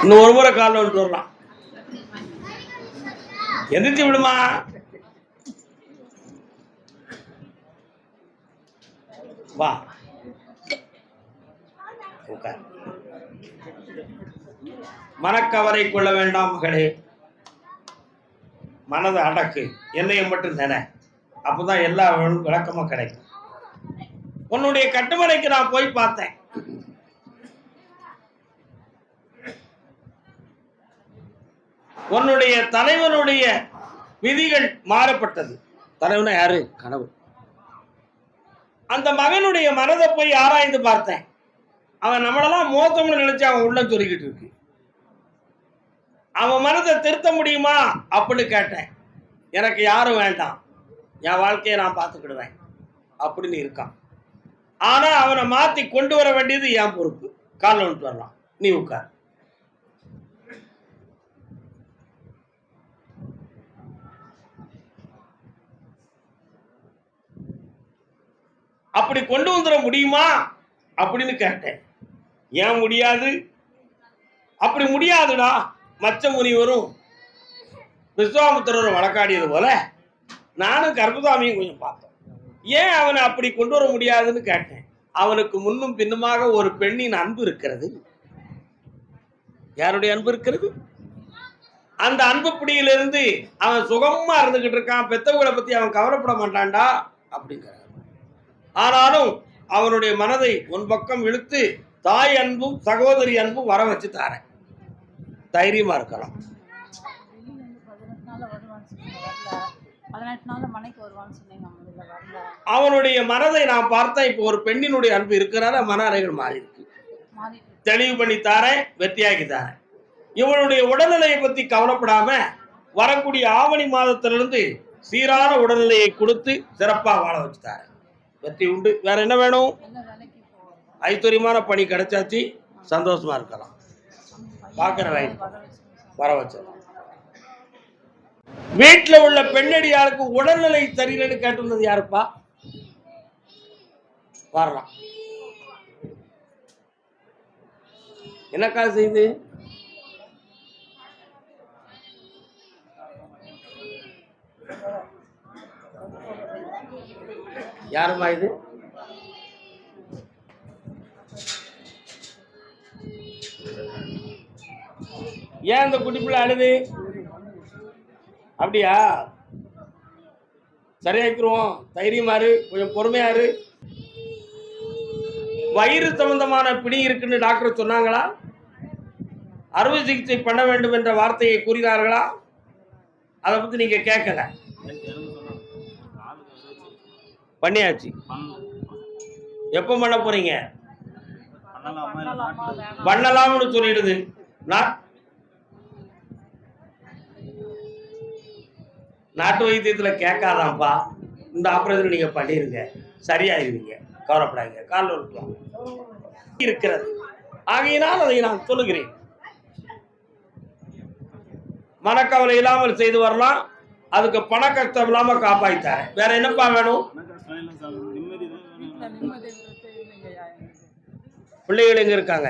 இன்னும் ஒரு முறை காலில் விட்டு வரலாம். எந்திரிச்சு விடுமா. வா உட்கார். மனக்கவரை கொள்ள வேண்டாம் மகளே, மனதை அடக்கு, என்னையும் மட்டும் தானே, அப்பதான் எல்லா விளக்கமும் கிடைக்கும். உன்னுடைய கட்டுமனைக்கு நான் போய் பார்த்தேன். உன்னுடைய தலைவனுடைய விதிகள் மாறப்பட்டது. தலைவனா யாரு? கனவு. அந்த மகனுடைய மனதை போய் ஆராய்ந்து பார்த்தேன். அவன் நம்மளெல்லாம் மோசம்னு நினைச்சு அவன் உள்ள சொல்லிக்கிட்டு இருக்கு. அவன் மனதை திருத்த முடியுமா அப்படின்னு கேட்டேன். எனக்கு யாரும் வேண்டாம், என் வாழ்க்கையை நான் பார்த்துக்கிடுவேன் அப்படின்னு இருக்கான். ஆனா அவனை மாத்தி கொண்டு வர வேண்டியது என் பொறுப்பு. காலில் விட்டு வரலாம், நீ உட்கார். அப்படி கொண்டு வந்துட முடியுமா அப்படின்னு கேட்டேன். ஏன் முடியாது? அப்படி முடியாதுடா. மச்ச முனிவரும் விஸ்வாமித்திரரும் வழக்காடியது போல நானும் கர்பசாமியும் கொஞ்சம் பார்த்தோம். ஏன் அவனை அப்படி கொண்டு வர முடியாதுன்னு கேட்டேன். அவனுக்கு முன்னும் பின்னுமாக ஒரு பெண்ணின் அன்பு இருக்கிறது. யாருடைய அன்பு இருக்கிறது? அந்த அன்பு பிடியிலிருந்து அவன் சுகமா இருந்துகிட்டு இருக்கான். பெத்தவங்களை பத்தி அவன் கவலைப்பட மாட்டான்டா அப்படிங்கிறார். ஆனாலும் அவனுடைய மனதை உன் பக்கம் இழுத்து தாய் அன்பும் சகோதரி அன்பும் வர வச்சு தாரேன். தைரியமா இருக்கலாம். அவனுடைய மனதை நான் பார்த்தேன். இப்போ ஒரு பெண்ணினுடைய அன்பு இருக்கிறனால மன அறைகள் மாறி இருக்கு. தெளிவு பண்ணி தாரேன், வெற்றியாக்கி தாரேன். இவனுடைய உடல்நிலையை பத்தி கவலைப்படாம வரக்கூடிய ஆவணி மாதத்திலிருந்து சீரான உடல்நிலையை கொடுத்து சிறப்பா வாழ வச்சு தாரேன். வெற்றி உண்டு. வேற என்ன வேணும்? ஐஸ்வர்யமான பணி கிடைச்சாச்சு, சந்தோஷமா இருக்கலாம். பார்க்கிற வர வச்சிடலாம். வீட்டில் உள்ள பெண்ணடியாளுக்கு உடல்நிலை சரியில்லைன்னு கேட்டுள்ளது யாருப்பா? வரலாம். என்னக்கா செய்து? யாருமா இது? ஏன் இந்த குட்டி பிள்ளை அழுது? அப்படியா? சரியாக்கிருவோம். தைரியமாரு, கொஞ்சம் பொறுமையாரு. வயிறு சம்பந்தமான பிடி இருக்குன்னு டாக்டர் சொன்னாங்களா? அறுவை சிகிச்சை பண்ண வேண்டும் என்ற வார்த்தையை கூறினார்களா? அதை பத்தி நீங்க கேட்கல. பண்ணியாச்சு. எப்ப பண்ண போறீங்க? பண்ணலாம்னு சொல்லிடுது. நாட்டு வைத்தியத்துல கேட்காதான்ப்பா. இந்த ஆபரேஷன் நீங்க பண்ணிருங்க, சரியாயிருவீங்க, கவலைப்படாங்க. காலில் இருக்கலாம் இருக்கிறது. ஆகையினால் அதை நான் சொல்லுகிறேன். மனக்கவலை இல்லாமல் செய்து வரலாம். அதுக்கு பண கஷ்டம் இல்லாம காப்பாய்த்தாரேன். வேற என்னப்பா வேணும்? பிள்ளைகள் எங்க இருக்காங்க?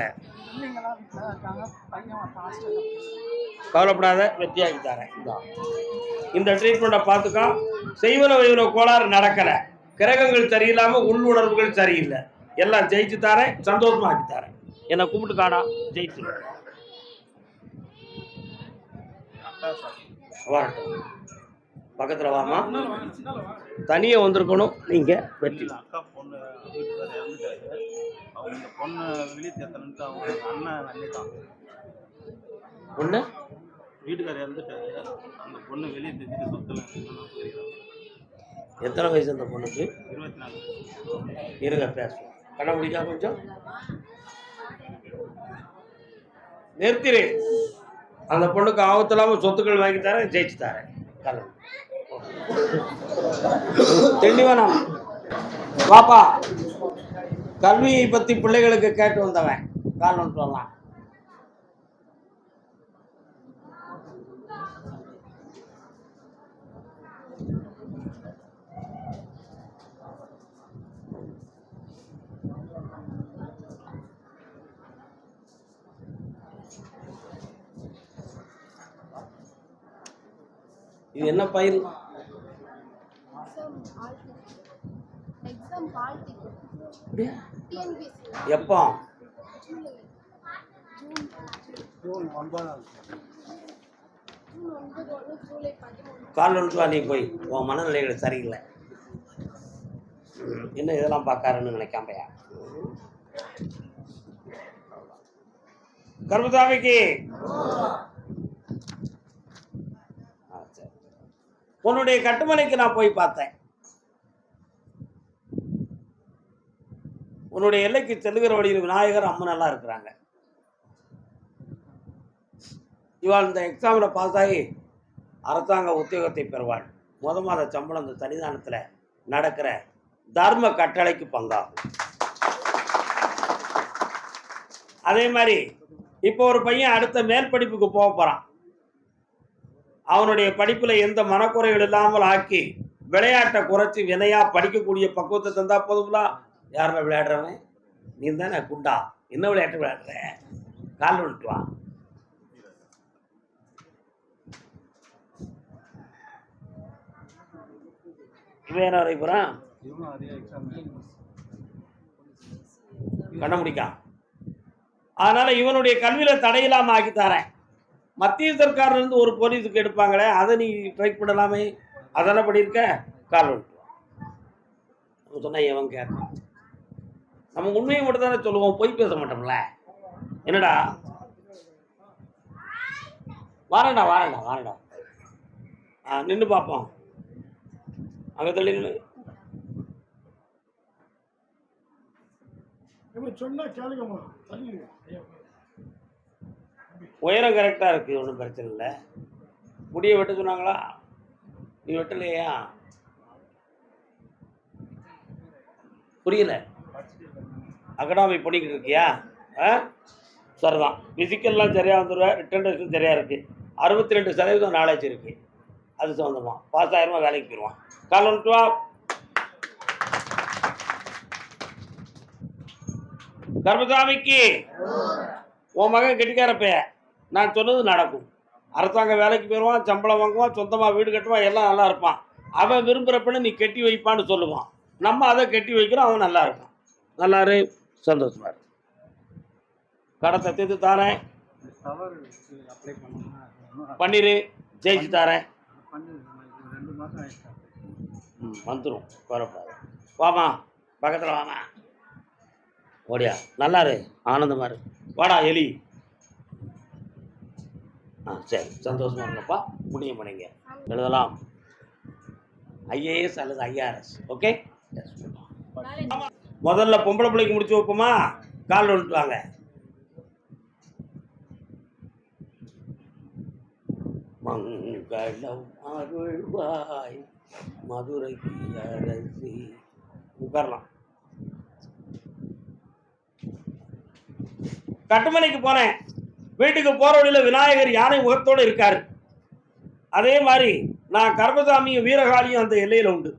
கவலைப்படாத, வெற்றியாகி தரேன். இந்த ட்ரீட்மெண்ட்டை பார்த்துக்கா. செய்வன வைவன கோளாறு நடக்கல, கிரகங்கள் சரியில்லாம உள்ளுணர்வுகள் சரியில்லை, எல்லாம் ஜெயிச்சு தரேன், சந்தோஷமா ஆக்கி தரேன். என்னை கூப்பிட்டு காடா, ஜெயிச்சு வரட்டும். பக்கத்துல வாமா, தனியா வந்திருக்கணும். நீங்க வெற்றி. அக்கா பொண்ணு வீட்டுக்காரர் இறந்துட்டாரு. அவங்க பொண்ணு வெளியே தேர்த்தனுட்டு அவங்க அண்ணன் நன்னிட்டான். பொண்ணு வீட்டுக்காரர் இறந்துட்டாரு. அந்த பொண்ணு வெளியே தெரிஞ்சுட்டு சொத்துல. எத்தனை வயசு அந்த பொண்ணுக்கு? 24. இருங்க பேசுவோம். கண்ண முடிக்கா கொஞ்சம் நிறுத்திரு. அந்த பொண்ணுக்கு ஆபத்து இல்லாம சொத்துக்கள் வாங்கி தரேன், ஜெயிச்சு தரேன். தெளிவானா பாப்பா? கல்வியை பத்தி பிள்ளைகளுக்கு கேட்டு வந்தவன் காரணம் சொல்லலாம். இது என்ன பயிர்? எப்போ? கால் ஒன்று நீ போய் உன் மனநிலைகள் சரியில்லை. என்ன இதெல்லாம் பார்க்காருன்னு நினைக்காமையா? கர்மசாமிக்கு உன்னுடைய கட்டுமனைக்கு நான் போய் பார்த்தேன். உன்னுடைய எல்லைக்கு செல்லுகிற வழியில் விநாயகர் அம்மன் எல்லாம் இருக்கிறாங்க. இவாள் இந்த எக்ஸாமில் பாஸ் ஆகி அரசாங்க உத்தியோகத்தை பெறுவாள். மாத சம்பளம் இந்த சன்னிதானத்தில் நடக்கிற தர்ம கட்டளைக்கு பங்காகும். அதே மாதிரி இப்போ ஒரு பையன் அடுத்த மேல் படிப்புக்கு போக போகிறான். அவனுடைய படிப்பில் எந்த மனக்குறைகள் இல்லாமல் ஆக்கி விளையாட்டை குறைச்சி வினையாக படிக்கக்கூடிய பக்குவத்தை தந்தா போதுங்களா? யாருமே விளையாடுறவன் நீ தானே குண்டா, என்ன விளையாட்டு விளையாடுற? கால் விட்டு வா. இவன் என்ன வரைப்புறான்? கண்ண முடிக்கான். அதனால இவனுடைய கல்வியில தடையில்லாம ஆக்கி தரேன். மத்திய சர்க்கார்ல இருந்து ஒரு போலீஸுக்கு எடுப்பாங்களே, அதை நீ ட்ரை பண்ணலாமே. அதெல்லாம் பண்ணியிருக்க. கால் விட்டு சொன்னா எவன் கேட்கான்? நம்ம உண்மையை மட்டும் தானே சொல்லுவோம், பொய் பேச மாட்டோம்ல. என்னடா வாரண்டா வாரண்டா வாரண்டா நின்று பார்ப்போம். அங்கே தள்ளி நின்று உயரம் கரெக்டாக இருக்குது, ஒன்றும் பிரச்சனை இல்லை. முடியை வெட்ட சொன்னாங்களா? நீ வெட்டலையா? புரியல. அகடாமை பண்ணிக்கிட்டு இருக்கியா? சரிதான். ஃபிசிக்கல்லாம் சரியாக வந்துடுவேன். ரிட்டன் டெஸ்ட்டும் சரியாக இருக்குது. 62% நாலேஜ் இருக்குது. அது சம்மந்தமாக பாஸ் ஆயிரமா வேலைக்கு போயிடுவான். கால் வந்துட்டு வா. கர்மசாமிக்கு உன் மகன் கெட்டிக்காரப்ப நான் சொன்னது நடக்கும். அரசாங்க வேலைக்கு போயிடுவான், சம்பளம் வாங்குவான், சொந்தமாக வீடு கட்டுவான், எல்லாம் நல்லா இருப்பான். அவன் விரும்புகிறப்பன்னு நீ கெட்டி வைப்பான்னு சொல்லுவான். நம்ம அதை கெட்டி வைக்கிறோம், அவன் நல்லா இருக்கான். நல்லாரு, சந்தோஷமா இருக்கு. கடத்தை தீர்த்து தாரேன், பண்ணிரு, ஜெயிச்சு தாரேன். வந்துடும், குறப்பாரு. வாமா, பக்கத்தில் வாமா. ஓடியா, நல்லாரு, ஆனந்தமா இரு. வாடா எலி. சரி, சந்தோஷமா இருங்கப்பா. புண்ணியம் பண்ணிங்க. எழுதலாம் IAS அல்லது IRS. ஓகே. முதல்ல பொம்பளை பிள்ளைக்கு முடிச்சு வைப்போமா? கால் வந்துட்டு வாங்க. மங்களம் அருள்வாய் மதுரைக்கு அரசி. உட்காரலாம். கட்டுமனைக்கு போனேன். வீட்டுக்கு போற வழியில விநாயகர் யானை முகத்தோடு இருக்காரு. அதே மாதிரி நான் கர்மசாமியும் வீரகாளியும் அந்த எல்லையில உண்டு.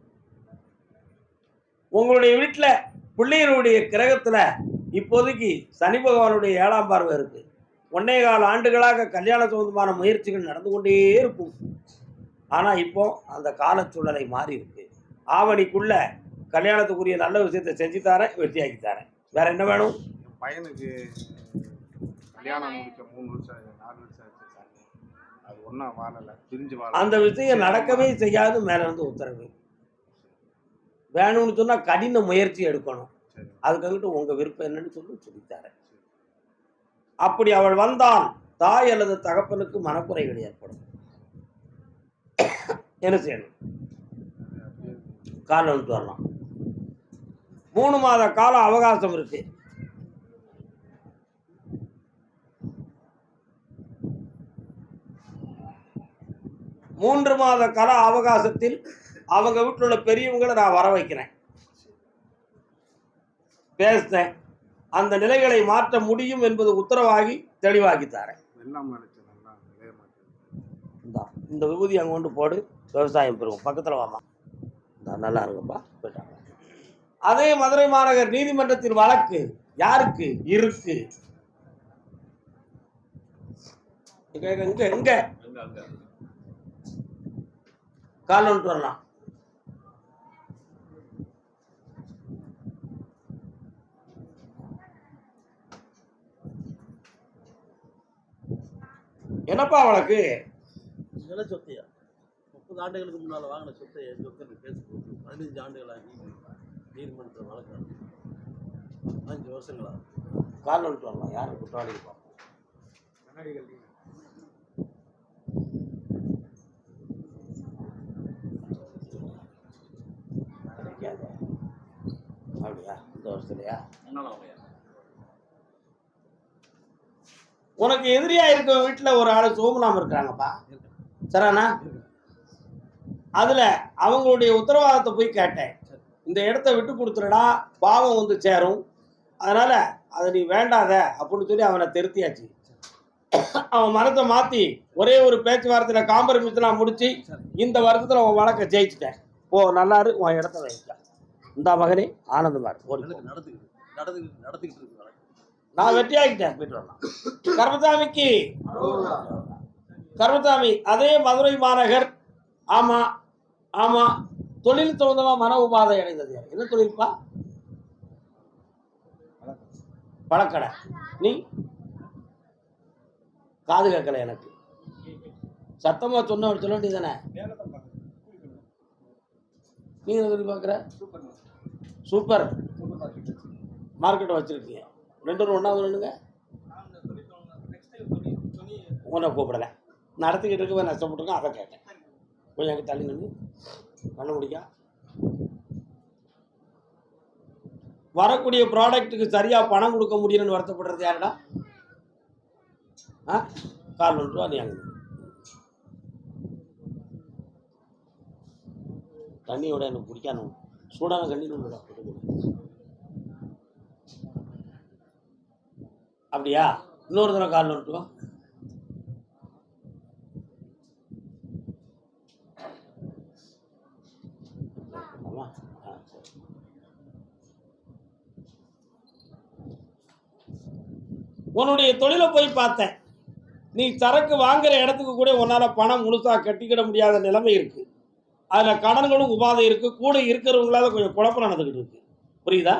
உங்களுடைய வீட்டில் பிள்ளைகளுடைய கிரகத்துல இப்போதைக்கு சனி பகவானுடைய 7ஆம் பார்வை இருக்கு. 1.25 ஆண்டுகளாக கல்யாண சம்பந்தமான முயற்சிகள் நடந்து கொண்டே இருக்கும். ஆனா இப்போ அந்த கால சூழலை மாறி இருக்கு. ஆவணிக்குள்ள கல்யாணத்துக்குரிய நல்ல விஷயத்தை செஞ்சு தரேன், வெற்றியாக்கி தரேன். வேற என்ன வேணும்? பையனுக்கு கல்யாணம் முடிக்க 3 வருஷம் 4 வருஷம் ஆச்சு சார். அது ஒன்றா வாழலை, பிரிஞ்சு வாழ. அந்த விஷயம் நடக்கவே செய்யாது. மேல இருந்து உத்தரவு வேணும்னு சொன்னா கடின முயற்சி எடுக்கணும். அதுக்காகிட்டு உங்க விருப்பம் என்னன்னு சொல்லித்தாரேன். அப்படி அவள் வந்தால் தாய் அல்லது தகப்பனுக்கு மனக்குறைகள் ஏற்படும். என்ன செய்யணும்? கால் வந்துட்டு வரலாம். 3 மாத கால அவகாசம் இருக்கு. மூன்று மாத கால அவகாசத்தில் அவங்க வீட்டில் உள்ள பெரியவங்களை நான் வர வைக்கிறேன், பேசுறேன். அந்த நிலைகளை மாற்ற முடியும் என்பது உத்தரவாகி தெளிவாக்கி தரேன். இந்த விபூதி அங்கே கொண்டு போடு, விவசாயம் பெறுவோம். பக்கத்தில் வாமா, நல்லா இருக்குப்பா. போயிட்டாங்க. அதே மதுரை மாநகர் நீதிமன்றத்தின் வழக்கு யாருக்கு இருக்கு? எங்க கால் வந்துட்டு வரலாம். என்னப்பா வழக்கு? நில சொத்தையா 30 ஆண்டுகளுக்கு முன்னால் வாங்கின சொத்தை சொத்து கேஸ் போட்டு 15 ஆண்டுகளாகி நீதிமன்ற வழக்கு 5 வருஷங்களா. கால் வந்துட்டு வரலாம். யாரு குற்றவாளி இருப்பா? அப்படியா? இந்த வருஷத்துலையா? உனக்கு எதிரியா இருக்க வீட்டுல ஒரு ஆளு சோமநாம இருக்கிறாங்கப்பா, சரிண்ணா? அதுல அவங்களுடைய உத்தரவாதத்தை போய் கேட்டேன். இந்த இடத்த விட்டு கொடுத்துடா, பாவம் வந்து சேரும், அதனால அதை நீ வேண்டாத அப்படின்னு சொல்லி அவனை திருத்தியாச்சு. அவன் மனத்தை மாத்தி ஒரே ஒரு பேச்சுவார்த்தையில காம்பரமிஸ்ல முடிச்சு இந்த வருஷத்துல உன் வழக்கை ஜெயிச்சுட்டேன். ஓ நல்லாரு, உன் இடத்த வைக்க. இந்த மகனே ஆனந்தமாரு நடத்திக்கிட்டு இருக்கு. நான் வெற்றியாகிட்டேன். போயிட்டு வரலாம். கர்மசாமிக்கு கர்மசாமி அதே மதுரை மாநகர். ஆமா ஆமா, தொழில் சம்பந்தமா மன உபாதை அடைந்தது. என்ன தொழில்ப்பா? பழக்கடை. நீ காது கேட்கல எனக்கு, சத்தமா சொன்ன சொல்ல வேண்டியதானே. நீங்க என்ன சொல்லி பார்க்குற? சூப்பர் மார்க்கெட்டை வச்சிருக்கீங்க. 2 ஒன்றாவது நின்றுங்க. உன்னை கூப்பிடலை, நடத்திக்கிட்டு இருக்கவே நஷ்டப்பட்டுருக்கோம், அதை கேட்டேன். கொஞ்சம் எனக்கு தள்ளி நின்று பண்ண முடியா. வரக்கூடிய ப்ராடக்ட்டுக்கு சரியா பணம் கொடுக்க முடியலன்னு வருத்தப்படுறது யாருடா? கால் ஒன்று ரூபா. நீ அங்கே தண்ணியோட எனக்கு பிடிக்கணும், சூடான தண்ணி ஒன்றுடா. அப்படியா? இன்னொரு தடவை கால் ஒன்று ரூபா. உன்னுடைய தொழிலை போய் பார்த்தேன். நீ சரக்கு வாங்குற இடத்துக்கு கூட உன்னால பணம் முழுசா கட்டிக்கிட முடியாத நிலைமை இருக்கு. அதுல கடன்களும் உபாதை இருக்கு. கூட இருக்கிறவங்களால கொஞ்சம் குழப்பம் நடந்துகிட்டு இருக்கு. புரியுதா?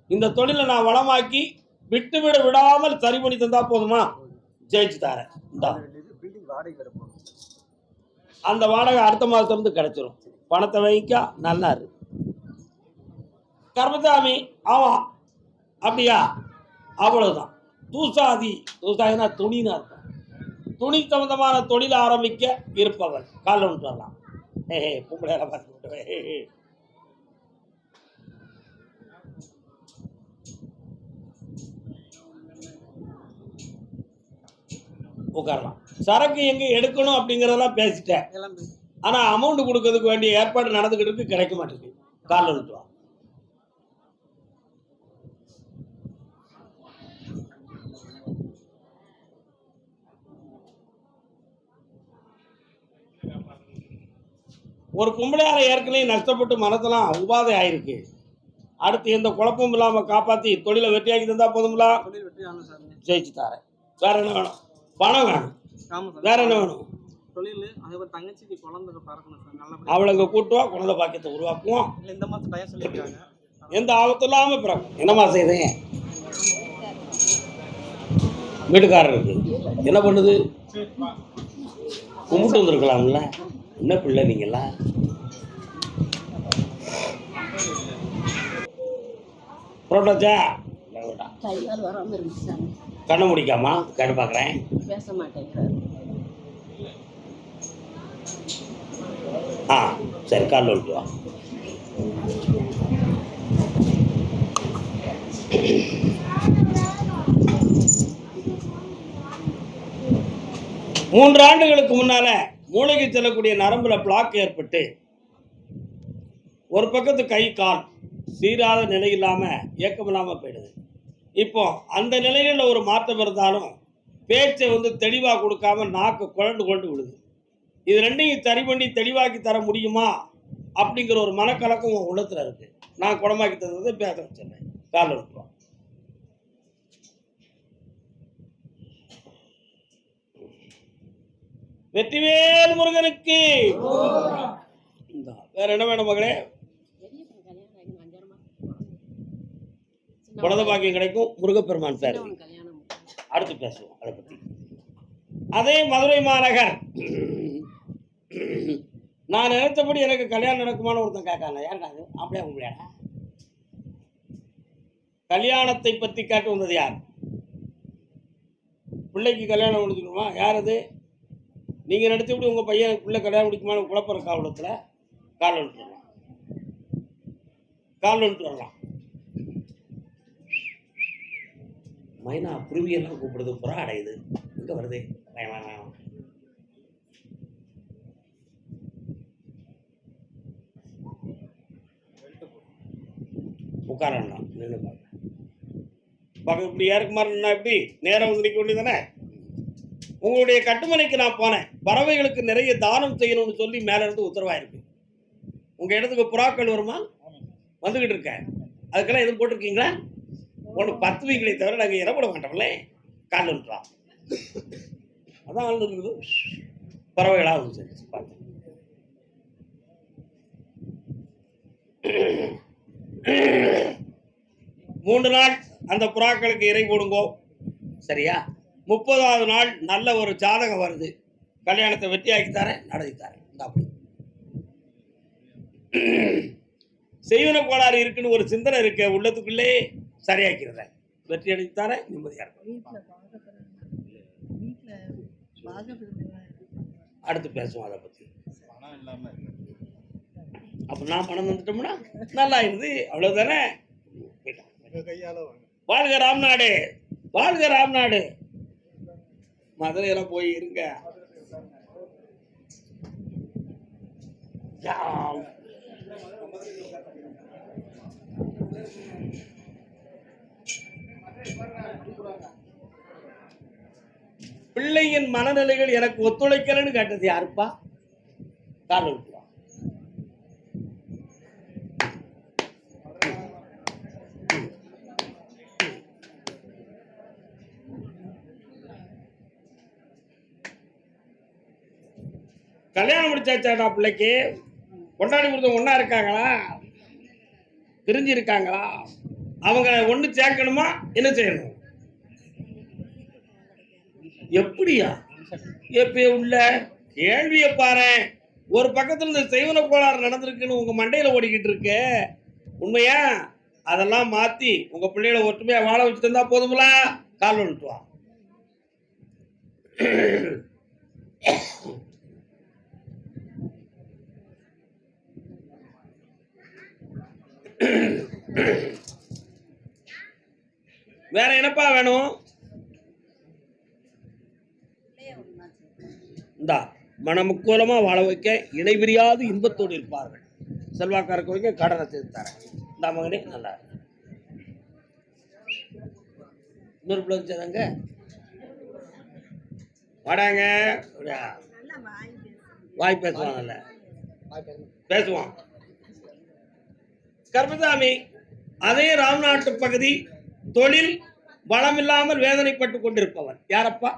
இந்த தொழிலை நான் வளமாக்கி விட்டுவிட விடாமல் சரி பண்ணி தந்தா போதுமா? ஜெயிச்சு தரேன். அந்த வாடகை அடுத்த மாதத்துல இருந்து கிடைச்சிரும். பணத்தை வைக்கா நல்லாரு. கர்மசாமி ஆமா அப்படியா? அவ்வளவுதான். தூசாதினா துணினா இருக்கும். துணி சம்பந்தமான தொழில் ஆரம்பிக்க இருப்பவன் கால் ஒன்று வரலாம். பொம்பளையால பார்த்து உட்காரலாம். சரக்கு எங்க எடுக்கணும் அப்படிங்கறதெல்லாம் பேசிட்டேன். ஆனா அமௌண்ட் கொடுக்கறதுக்கு வேண்டிய ஏற்பாடு நடந்துகிட்டு இருக்கு, கிடைக்க மாட்டேங்குது. கால் ஒன்று வா. ஒரு பொம்பளையார ஏற்கனவே நஷ்டப்பட்டு மனத்தெல்லாம் உபாதை ஆயிருக்கு. அடுத்து எந்த குழப்பமும் இல்லாம காப்பாத்தி தொழிலை வெற்றியாக்கி தந்தா போதுங்களா? ஜெயிச்சு தாரேன். வேற என்ன வேணும்? பணம் வேணும். வேற என்ன வேணும்? அவளுக்கு கூட்டுவா, குழந்தை பாக்கியத்தை உருவாக்குவோம். எந்த ஆபத்து இல்லாம பிறக்கும். என்னமா செய்யுதுங்க வீட்டுக்காரருக்கு? என்ன பண்ணுது? கும்பிட்டு வந்துருக்கலாம்ல. என்ன பிள்ளை நீங்களா? புரோட்டாச்சா? கண்ணை முடிக்காமா கேட்டு பார்க்குறேன். பேச மாட்டேங்கிறார். சரி, கால் வந்துட்டு வா. மூன்று ஆண்டுகளுக்கு முன்னால மூளைக்கு செல்லக்கூடிய நரம்புல பிளாக் ஏற்பட்டு ஒரு பக்கத்து கை கால் சீராத நிலை இல்லாம இயக்கம் இல்லாம போயிடுது. இப்போ அந்த நிலையில ஒரு மாற்றம் இருந்தாலும் பேச்சை தெளிவா கொடுக்காம நாக்கு குழண்டு கொண்டு விடுது. இது ரெண்டையும் சரி பண்ணி தெளிவாக்கி தர முடியுமா அப்படிங்கிற ஒரு மனக்கலக்கம் உன் உள்ளத்துல இருக்கு. நான் குணமாக்கி தந்தது பேச வச்சிருந்தேன். கால் விட்டுருவோம். வெற்றிவேல் முருகனுக்கு வேற என்ன வேணும் மகளே? குழந்தை பாக்கியம் கிடைக்கும், முருகப்பெருமான் பேர். அடுத்து பேசுவோம் அதை பத்தி. அதே மதுரை மாநகர் நான் நினைத்தபடி எனக்கு கல்யாணம் நடக்குமான்னு ஒருத்தன் கேட்காங்க. யாருக்கா அது? அப்படியே உங்களையா? கல்யாணத்தை பத்தி கேட்டு வந்தது யார்? பிள்ளைக்கு கல்யாணம் முடிச்சுக்கணுமா? யார் அது? நீங்க நினைச்சபடி உங்க பையன் பிள்ளை கல்யாணம் முடிக்குமான்னு குழப்பற காவலத்துல கால் வந்துட்டு வரலாம், கால் வந்துட்டு வரலாம். மைனா குருவியெல்லாம் கூப்பிடுது, புறா அடையுது, எங்க வருது? உட்காரலாம், நின்று பார்க்க இப்படி ஏற்கு மாறினா எப்படி நேரம் வந்து நிற்க வேண்டியதானே? உங்களுடைய கட்டுமனைக்கு நான் போனேன், பறவைகளுக்கு நிறைய தானம் செய்யணும்னு சொல்லி மேல இருந்து உத்தரவாயிருக்கு. உங்க இடத்துக்கு புறாக்கள் வருமா? வந்துகிட்டு இருக்கேன். அதுக்கெல்லாம் எதுவும் போட்டிருக்கீங்களா? ஒன்று பத்துவீங்களே தவிர நாங்கள் இடப்பட மாட்டோம்ல. கால் வந்துட்டோம், அதான் ஆள் இருக்குது. பறவைகளாக சரி பார்த்து 3 நாள் அந்த புறாக்களுக்கு இறை போடுங்கோ, சரியா? 30வது நாள் நல்ல ஒரு ஜாதகம் வருது, கல்யாணத்தை வெற்றியாக்கி தரேன், நடத்தி தரேன். அப்படி செய்வன கோளாறு இருக்குன்னு ஒரு சிந்தனை இருக்க உள்ளத்துக்குள்ளே சரியாக்கிறேன், வெற்றி அடைத்து தரேன், நிம்மதியா இருக்கும். அடுத்து பேசுவோம் அதை பத்தி. அப்ப நான் பணம் வந்துட்டோம்னா நல்லா இருது, அவ்வளவுதானே. வாழ்க ராம்நாடு, வாழ்க ராம்நாடு. மதுரையில போய் இருங்க. பிள்ளையின் மனநிலைகள் எனக்கு ஒத்துழைக்கலன்னு கேட்டது யாருப்பா? காரணம் கல்யாணம் முடிச்சாச்சாடா பிள்ளைக்கு? கொண்டாடி கொடுத்த ஒன்னா இருக்காங்களா, பிரிஞ்சு இருக்காங்களா? அவங்க ஒண்ணு சேர்க்கணுமா, என்ன செய்யணும்? எப்படியா? எப்ப உள்ள கேள்விய பாரு. ஒரு பக்கத்துல இந்த செய்வன கோளாறு நடந்திருக்குன்னு உங்க மண்டையில ஓடிக்கிட்டு இருக்கு, உண்மையா? அதெல்லாம் மாத்தி உங்க பிள்ளைகளை ஒற்றுமையா வாழ வச்சுட்டு இருந்தா போதுங்களா? கால் வந்துட்டு வா. வேற என்னப்பா வேணும்? இந்தா மனமுக்கோலமா வாழ வைக்க இணைபிரியாது இன்பத்தோடு இருப்பார்கள், செல்வாக்காரக்க வைக்க கடனை செய்து தரேன். இந்த மகனே நல்லா இன்னொரு பிள்ளை வச்சாதாங்க வாடாங்க. வாய் பேசுவாங்கல்ல, பேசுவான். கர்மசாமி அதே ராம்நாட்டு பகுதி, தொழில் வளமில்லாமல் வேதனைப்பட்டு கொண்டிருப்பவன் யாரப்பா?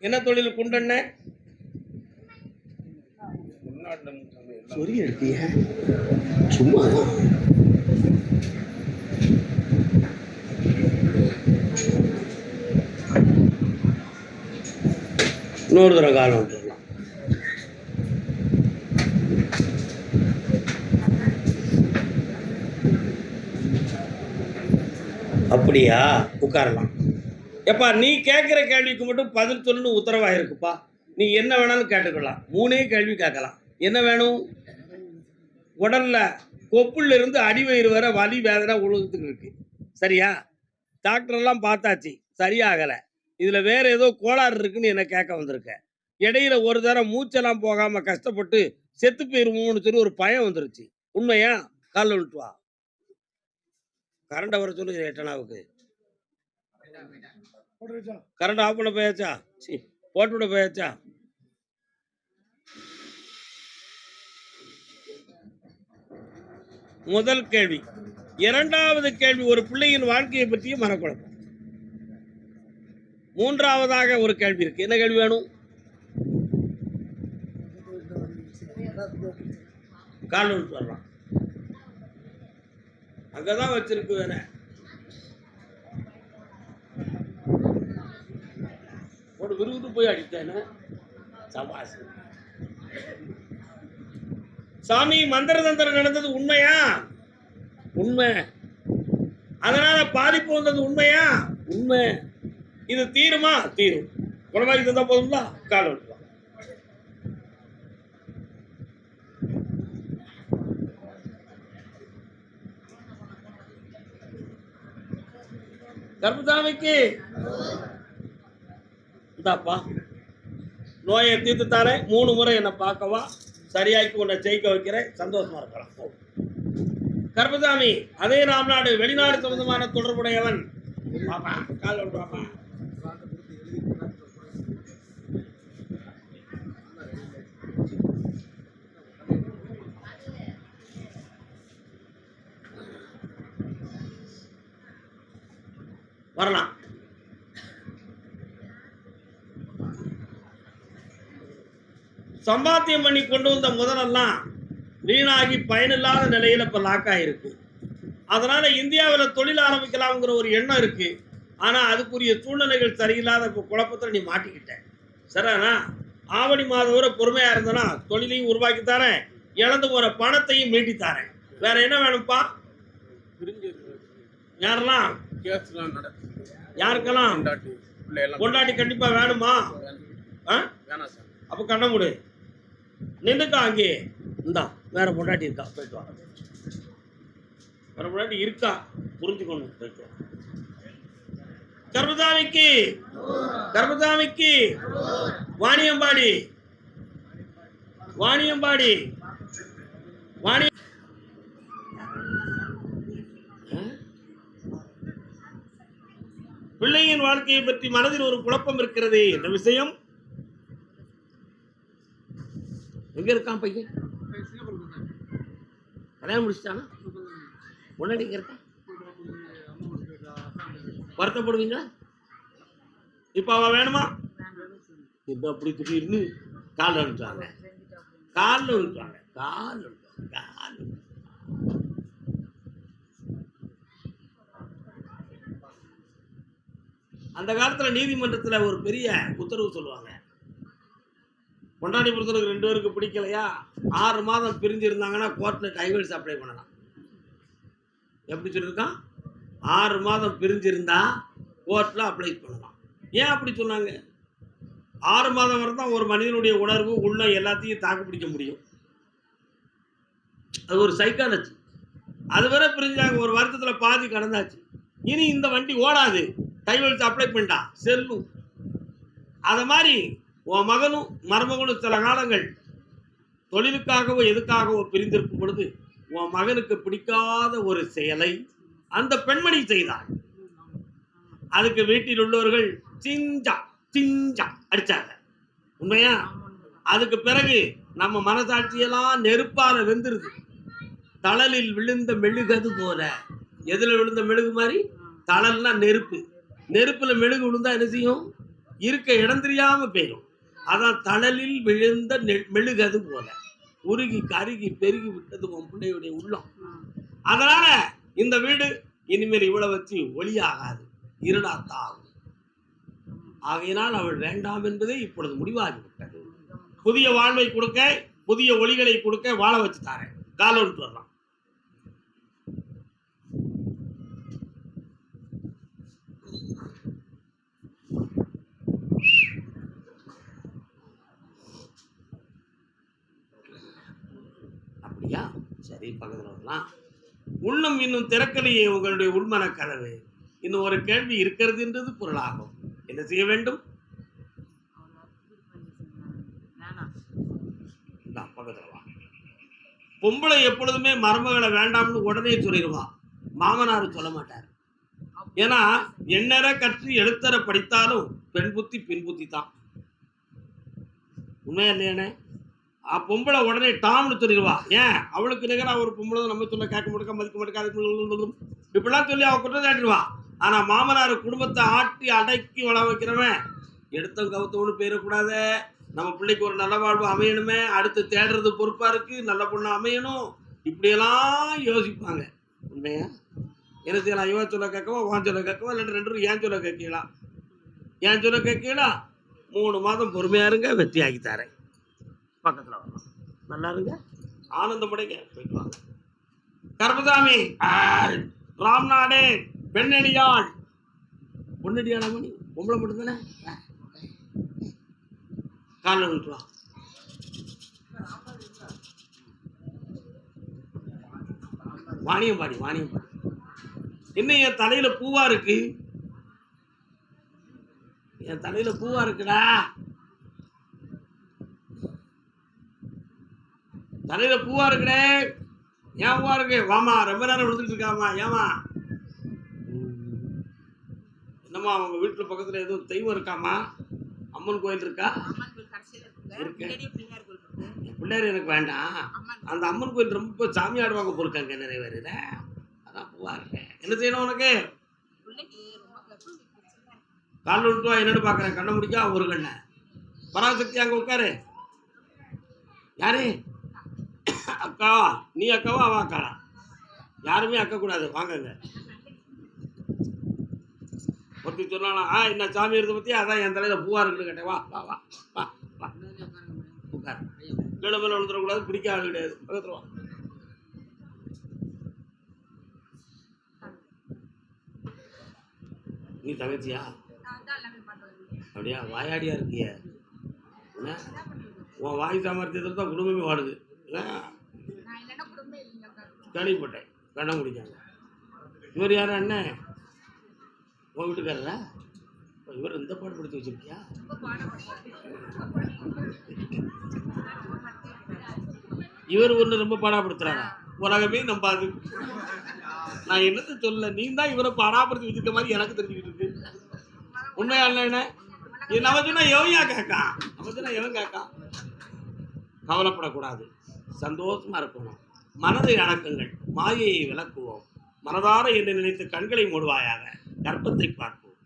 என்ன தொழில்? குண்டென்ன சும்மா இன்னொரு தடவை காலம் வந்துடலாம். அப்படியா? உட்காரலாம். எப்பா நீ கேட்குற கேள்விக்கு மட்டும் பதில் சொல்லணும்னு உத்தரவாயிருக்குப்பா. நீ என்ன வேணாலும் கேட்டுக்கலாம், 3 கேள்வி கேட்கலாம். என்ன வேணும்? உடல்ல கொப்புல இருந்து அடிவயிறு வர வலி வேதனை உலகத்துக்கு இருக்கு, சரியா? டாக்டர்லாம் பார்த்தாச்சு, சரியாகலை. இதுல வேற ஏதோ கோளாறு இருக்குன்னு என்ன கேட்க வந்திருக்க. இடையில ஒரு தரம் மூச்செல்லாம் போகாம கஷ்டப்பட்டு செத்து போயிருமோன்னு சொல்லி ஒரு பயம் வந்துருச்சு, உண்மையா? கால் விட்டு வா. கரண்ட் வர சொல்லு எட்டனாவுக்கு. கரண்ட் ஆஃப் பண்ண போயாச்சா? போட்டு விட போயாச்சா? முதல் கேள்வி. 2வது கேள்வி ஒரு பிள்ளையின் வாழ்க்கையை பற்றிய மனக்குழப்பம். 3வதாக ஒரு கேள்வி இருக்கு. என்ன கேள்வி வேணும்? கால் விட்டு வரலாம். அங்கதான் வச்சிருக்கு வேற. ஒரு விருது போய் அடித்தேன்னு சபாசு. சாமி மந்திர தந்திரம் நடந்தது உண்மையா? உண்மை. அதனால பாதிப்பு வந்தது உண்மையா? உண்மை. இது தீருமா? தீரும். குணமாக்கி தந்தா போதுங்களா? கால் விட்டுலாம். கர்மசாமிக்கு இந்தாப்பா நோயை தீர்த்து தாரேன். 3 முறை என்னை பார்க்கவா, சரியாக்கி உன்னை ஜெயிக்க வைக்கிறேன். சந்தோஷமா இருக்கலாம். கர்மசாமி அதே ராம்நாடு வெளிநாடு சம்பந்தமான தொடர்புடையவன். பாப்பா கால் விட்டு பாப்பா. வரலாம். சம்பாத்தியம் பண்ணி கொண்டு வந்த முதலெல்லாம் வீணாகி பயனில்லாத நிலையில இப்ப லாக் ஆயிருக்கு. அதனால இந்தியாவில் தொழில் ஆரம்பிக்கலாம்ங்கிற ஒரு எண்ணம் இருக்கு. ஆனா அதுக்குரிய சூழ்நிலைகள் சரியில்லாத இப்ப குழப்பத்தில் நீ மாட்டிக்கிட்ட. சரிண்ணா? ஆவணி மாதம் வரை பொறுமையா இருந்தனா தொழிலையும் உருவாக்கி தரேன், இழந்து போற பணத்தையும் மீட்டி தரேன். வேற என்ன வேணும்ப்பா? யாரெல்லாம் யாருக்கெல்லாம் கொண்டாட்டி கண்டிப்பா வேணுமா? அப்ப கண்ண முடு நின்றுக்கா. அங்கே இந்தா வேற பொண்டாட்டி இருக்கா, போயிட்டு வாங்க. வேற பொண்டாட்டி இருக்கா, புரிஞ்சுக்கணும். போயிட்டு வாங்க. கர்மசாமிக்கு கர்மசாமிக்கு வாணியம்பாடி வாணியம்பாடி வாணி பிள்ளையின் வாழ்க்கையை பற்றி மனதில் ஒரு குழப்பம் இருக்கிறது. என்ன விஷயம்? எங்க இருக்கான் பையன்? கல்யாணம் முடிச்சிட்டானா? முன்னாடி இருக்கான். வருத்தப்படுவீங்களா? இப்ப அவ வேணுமா? இப்ப அப்படி திடீர்னு கால் அனுப்பிச்சாங்க. காலில் விழுத்தாங்க. கால் கால் அந்த காலத்துல நீதிமன்றத்துல ஒரு பெரிய உத்தரவு சொல்லுவாங்க. பொண்டாட்டி பொறுத்தவரைக்கும் 2 பேருக்கு பிடிக்கலையா 6 மாதம் பிரிஞ்சு இருந்தாங்கன்னா கோர்ட்ல டைவர்ஸ் அப்ளை பண்ணலாம். எப்படி சொல்லியிருக்கான்? 6 மாதம் பிரிஞ்சு இருந்தா கோர்ட்ல அப்ளை பண்ணலாம். ஏன் அப்படி சொன்னாங்க? 6 மாதம் வரை தான் ஒரு மனிதனுடைய உணர்வு உள்ள எல்லாத்தையும் தாக்கு பிடிக்க முடியும். அது ஒரு சைக்காலஜி. அது வரை பிரிஞ்சாங்க. ஒரு வருத்தத்துல பாதி கடந்தாச்சு. இனி இந்த வண்டி ஓடாது, டைவர்ஸ் அப்ளை பண்ணிட்டா செல்லும். அத மாதிரி உன் மகனும் மருமகனும் சில காலங்கள் தொழிலுக்காகவோ எதுக்காகவோ பிரிந்திருக்கும் பொழுது உன் மகனுக்கு பிடிக்காத ஒரு செயலை அந்த பெண்மணி செய்தாள். அதுக்கு வீட்டில் உள்ளவர்கள் சிஞ்சா சிஞ்சா அடிச்சாங்க. உண்மையா? அதுக்கு பிறகு நம்ம மனசாட்சியெல்லாம் நெருப்பால வெந்துருது. தழலில் விழுந்த மெழுகது போல. எதுல விழுந்த மெழுகு மாதிரி? தழல்னா நெருப்பு. நெருப்புல மெழுகு விழுந்தா என்ன செய்யும்? இருக்க இடம் தெரியாம போயிடும். அதான் தழலில் விழுந்த மெழுகது போல உருகி கருகி பெருகி விட்டது உன் பிள்ளையுடைய உள்ளம். அதனால இந்த வீடு இனிமேல் இவ்வளவு வச்சு ஒளியாகாது, இருளாத்தாகும். ஆகையினால் அவள் வேண்டாம் என்பதே இப்பொழுது முடிவாகிவிட்டது. புதிய வாழ்வை கொடுக்க, புதிய ஒளிகளை கொடுக்க வாழ வச்சு தாரேன். கால் ஒன்று வரலாம். அப்படியா? சரி, பக்கத்தில் வரலாம். உள்ளம் இன்னும் திறக்கலையே உங்களுடைய உள்மன கதவு. இன்னும் ஒரு கேள்வி இருக்கிறது என்றது பொருளாகும். என்ன செய்ய வேண்டும்? பக்கத்தில் வா. பொம்பளை எப்பொழுதுமே மருமகளை வேண்டாம்னு உடனே சொல்லிடுவா. மாமனார் சொல்ல மாட்டார். ஏன்னா எண்ணற கற்று எழுத்தர படித்தாலும் பெண் புத்தி பின் புத்தி தான். உண்மையா இல்லையானே? பொம்பளை உடனே டாம்னு சொல்லிடுவா. ஏன்? அவளுக்கு நிகராக ஒரு பொம்பளை நம்ம சொல்ல கேட்க மாட்டேங்க, மதிக்க மாட்டேங்க, இப்படிலாம் சொல்லி அவள் குற்றம் சாட்டிடுவா. ஆனா மாமனார் குடும்பத்தை ஆட்டி அடக்கி வள வைக்கிறவன் எடுத்த கவுத்தவனு போயிடக்கூடாது. நம்ம பிள்ளைக்கு ஒரு நல்ல வாழ்வு அமையணுமே, அடுத்து தேடுறது பொறுப்பா இருக்கு, நல்ல பொண்ணு அமையணும், இப்படியெல்லாம் யோசிப்பாங்க. உண்மையா? என்ன செய்யலாம்? இவன் சொல்ல கேட்கவா, உன் சொல்ல கேட்கவா, இல்லாட்டி 2 பேரும் ஏன் சொல்ல கேட்கலா? ஏன் சொல்ல கேட்கலா? 3 மாதம் பொறுமையா இருங்க, வெற்றியாக்கி தரேன். பக்கத்துல வரலாம். நல்லா இருங்க, ஆனந்தம் படைங்க, போயிட்டு வாங்க. கருப்பசாமி, ராம்நாடு, பெண்ணடியாள். பொண்ணடியாளா மணி? பொம்பளை மட்டும்தானே? காலில் விட்டு வா. வாணியம்பாடி, வாணியம்பாடி. என்ன என் தலையில பூவா இருக்கு? என் தலையில பூவா இருக்குடா. தலையில பூவா இருக்குடே. ஏன் பூவா இருக்கு? வாமா, ரொம்ப நேரம் விழுந்துட்டு இருக்காமா. ஏமா? என்னம்மா அவங்க வீட்டுல பக்கத்துல எதுவும் தெய்வம் இருக்காமா? அம்மன் கோயில் இருக்கா? இருக்கு. பிள்ளையார் எனக்கு வேண்டாம். அந்த அம்மன் கோயில் ரொம்ப சாமி ஆடுவாங்க பொறுக்காங்க நிறைய பேர். அதான் பூவா இருக்கேன். என்ன செய்யணும் உனக்கு? காலில் விட்டு வா. என்னன்னு பாக்குறேன்? கண்ணை முடிக்கா ஒரு கண்ணை. பராசக்தி அங்க உட்காரு. யாரு? அக்காவா? நீ அக்காவா அவன் அக்காளா? யாருமே அக்க கூடாது. வாங்கங்க. ஒருத்தி சொன்னானா, என்ன சாமி இருந்த பத்தி அதான் என் தலையில பூவா இருக்குன்னு கேட்டேன். வா வா வா வா வா உட்கார். கீழே மேல விழுந்துடக்கூடாது, பிடிக்க ஆள் கிடையாது. பக்கத்துல வா. நீ தங்கச்சியா? அப்படியா? வாயாடியா இருக்கிய? உன் வாய் சாமர்த்தியத்தில் தான் குடும்பமே வாடுது. கேள்விப்பட்டேன். கண்ண முடிக்காங்க. இவர் யாரா? அண்ணன் உன் வீட்டுக்காரரா? இவர் இந்த பாடு படித்து வச்சிருக்கியா? இவர் ஒன்று ரொம்ப பாடாப்படுத்துறாரா? உலகமே நம்பாது. நான் என்னத்த சொல்ல, நீ தான் இவரை பாடாப்படுத்தி வச்சிருக்க மாதிரி எனக்கு தெரிஞ்சுக்கிட்டு இருக்கு. உண்மையா என்ன? நம்ம சொன்னா எவையா கேட்கான்? நம்ம சொன்னா எவன் கேட்கான்? கவலைப்படக்கூடாது, சந்தோஷமா இருக்கணும். மனதை அடக்குங்கள், மாயையை விளக்குவோம். மனதார என்று நினைத்து கண்களை மூடுவாயாக. கர்ப்பத்தை பார்ப்போம்.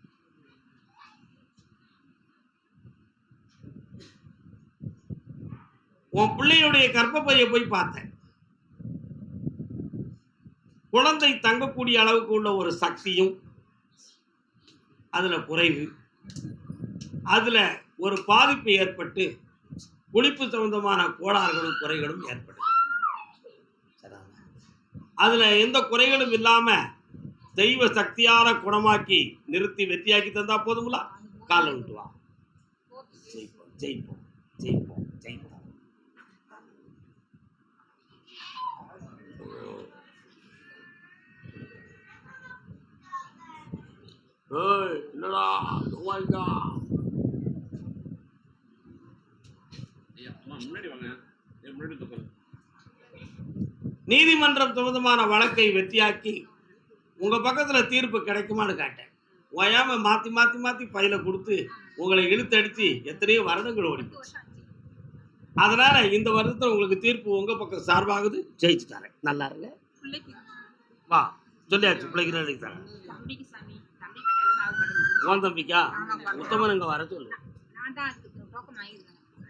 உன் பிள்ளையுடைய கர்ப்பப்பையை போய் பார்த்தேன். குழந்தை தங்கக்கூடிய அளவுக்கு உள்ள ஒரு சக்தியும் அதுல குறைவு, அதுல ஒரு பாதிப்பு ஏற்பட்டு குளிப்பு சம்பந்தமான கோளாறுகளும் குறைகளும் ஏற்படும். அதுல எந்த குறைகளும் இல்லாம தெய்வ சக்தியால குணமாக்கி நிறுத்தி வெற்றியாக்கி தந்தா போதுங்களா? காலை விட்டு வா. ஜெயிப்போம் ஜெயிப்போம் ஜெயிப்போம் ஜெயிப்போம். என்னடா நீதிமன்றம் சம்பந்தமான வழக்கை வெற்றியாக்கி உங்க பக்கத்துல தீர்ப்பு கிடைக்குமான்னு கேட்டேன். ஓயாம மாத்தி மாத்தி மாத்தி பையில கொடுத்து உங்களை இழுத்தடிச்சு எத்தனையோ வருடங்கள் ஓடி போச்சு. அதனால இந்த வருடத்துல உங்களுக்கு தீர்ப்பு உங்க பக்கம் சார்பாகுது. ஜெயிச்சு தரேன். நல்லா இருங்க. வா, சொல்லியாச்சு. பிள்ளைக்கு நாளைக்கு தரேன். உன் தம்பிக்கா? உத்தமன் இங்க வர சொல்லு.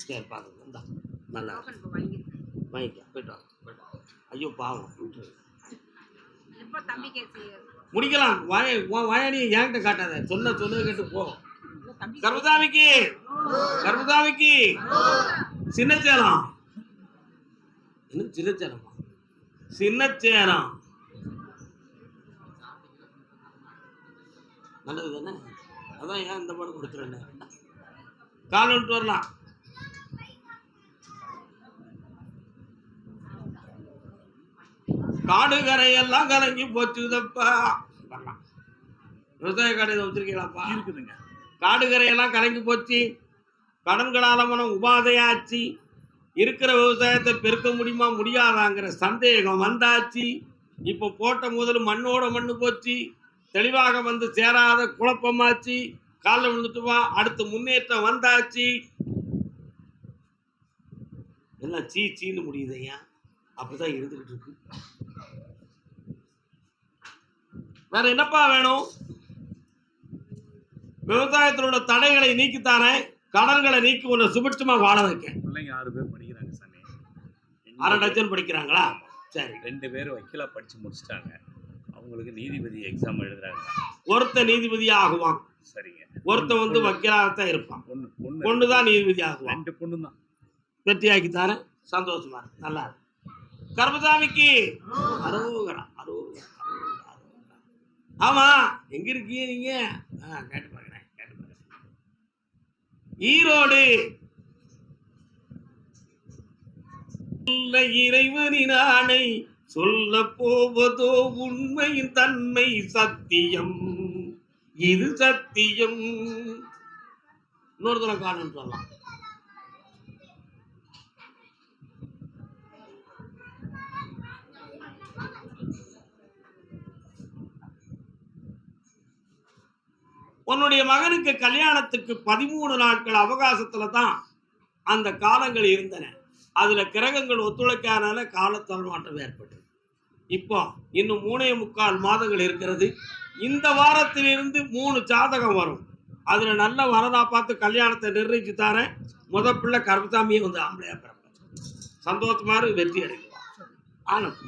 சரி பாருங்க. நல்லா வாங்கிக்க. போயிட்டு வாங்க. ஐயோ பாவம். முடிக்கலாம். வாயாடியை என்கிட்ட காட்டாத. சொன்ன கேட்டு போ. கர்ப்பசாமிக்கு கர்ப்பசாமிக்கு சின்னச்சேலம். இன்னும் சின்னச்சேலமா? சின்னச்சேலம் நல்லது தானே? அதான் ஏன் இந்த பாடம் கொடுத்துருன்னு கால் விட்டு வரலாம். காடு கரையெல்லாம் கலங்கி போச்சுதப்பா. விவசாய காடு வச்சிருக்கீங்களாப்பா? இருக்குதுங்க. காடு கரையெல்லாம் கலங்கி போச்சு. கடன்களால மனம் உபாதையாச்சு. இருக்கிற விவசாயத்தை பெருக்க முடியுமா முடியாதாங்கிற சந்தேகம் வந்தாச்சு. இப்போ போட்ட முதல் மண்ணோட மண்ணு போச்சு. தெளிவாக வந்து சேராத குழப்பமாச்சு. காலில் விழுந்துட்டு வா. அடுத்து முன்னேற்றம் வந்தாச்சு. எல்லாம் சீன்னு முடியுதையா? அப்படிதான் இருந்துகிட்டு இருக்கு. வேற என்னப்பா வேணும்? விவசாயத்திலோட தடைகளை நீக்கித்தானே கடன்களை நீக்கி உன்னை சுபிட்சமா வாழ வைக்க. பிள்ளைங்க 6 பேர் படிக்கிறாங்க சாமி. 1/2 டஜன் படிக்கிறாங்களா? சரி. 2 பேர் வக்கீலா படிச்சு முடிச்சிட்டாங்க. அவங்களுக்கு நீதிபதி எக்ஸாம் எழுதுறாங்க. ஒருத்த நீதிபதியா ஆகுவான். சரிங்க. ஒருத்த வந்து வக்கீலாகத்தான் இருப்பான். பொண்ணு தான் நீதிபதி ஆகுவான். 2 பொண்ணு தான். வெற்றியாக்கி தாரேன். சந்தோஷமா இருக்கு. நல்லா இருக்கு. கருப்பசாமிக்கு அரோகரா அரோகரா. ஆமா, எங்க இருக்கீங்க நீங்க? கேட்டு பாக்குறேன். ஈரோடு இறைவனின் ஆணை சொல்ல போவதோ உண்மையின் தன்மை சத்தியம், இது சத்தியம். இன்னொரு தடவை காரணம் சொல்லலாம். உன்னுடைய மகனுக்கு கல்யாணத்துக்கு 13 நாட்கள் அவகாசத்துல தான் அந்த காலங்கள் இருந்தன. அதுல கிரகங்கள் ஒத்துழைக்காதனால காலத்தல்மாற்றம் ஏற்பட்டது. இப்போ இன்னும் 3.25 மாதங்கள் இருக்கிறது. இந்த வாரத்திலிருந்து 3 ஜாதகம் வரும். அதுல நல்ல வரதா பார்த்து கல்யாணத்தை நிர்ணயிச்சு தாரேன். முத பிள்ளை கருப்பசாமியே வந்து ஆம்பளையா பிறப்பார். சந்தோஷமா வெற்றி அடைவார். ஆனந்த்.